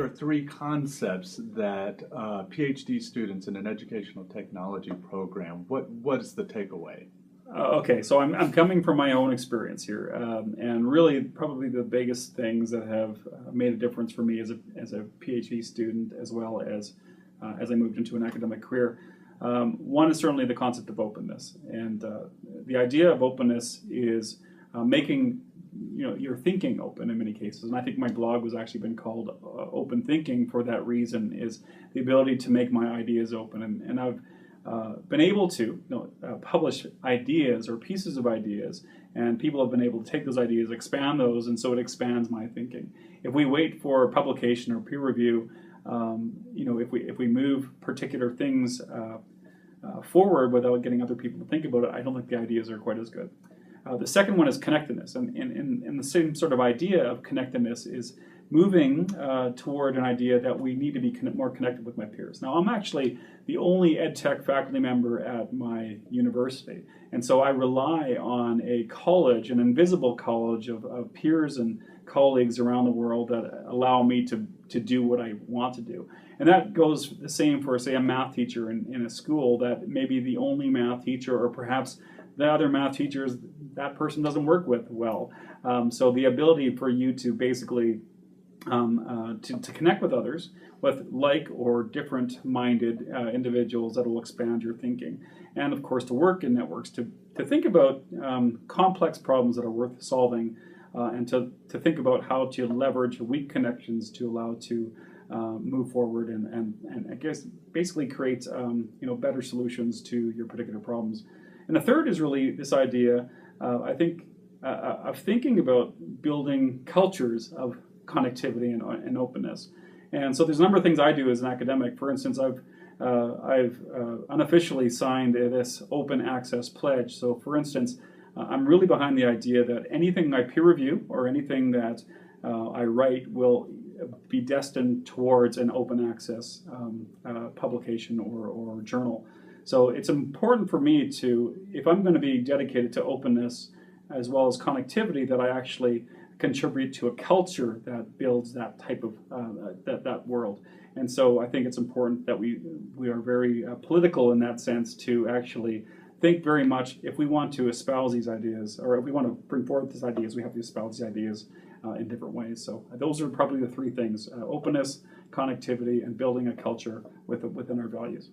are three concepts that PhD students in an educational technology program, what is the takeaway? Okay, so I'm coming from my own experience here, and really probably the biggest things that have made a difference for me as a PhD student, as well as I moved into an academic career. One is certainly the concept of openness, and the idea of openness is making your thinking open in many cases. And I think my blog was actually been called Open Thinking for that reason, is the ability to make my ideas open. And I've been able to publish ideas or pieces of ideas, and people have been able to take those ideas, expand those, and so it expands my thinking. If we wait for publication or peer review, if we move particular things forward without getting other people to think about it, I don't think the ideas are quite as good. The second one is connectedness, and the same sort of idea of connectedness is moving toward an idea that we need to be more connected with my peers. Now, I'm actually the only EdTech faculty member at my university, and so I rely on a college, an invisible college of peers and colleagues around the world that allow me to do what I want to do. And that goes the same for, say, a math teacher in a school that may be the only math teacher, or perhaps the other math teachers that person doesn't work with well. So the ability for you to basically to connect with others, with like or different minded individuals that will expand your thinking. And of course to work in networks, to think about complex problems that are worth solving, and to think about how to leverage weak connections to allow to move forward and I guess basically create better solutions to your particular problems. And the third is really this idea, I think, of thinking about building cultures of connectivity and openness. And so there's a number of things I do as an academic. For instance, I've unofficially signed this open access pledge. So for instance, I'm really behind the idea that anything I peer review or anything that I write will be destined towards an open access publication or journal. So it's important for me to, if I'm going to be dedicated to openness as well as connectivity, that I actually contribute to a culture that builds that type of that world. And so I think it's important that we are very political in that sense, to actually think very much, if we want to espouse these ideas, or if we want to bring forward these ideas, we have to espouse these ideas in different ways. So those are probably the three things: openness, connectivity, and building a culture within our values.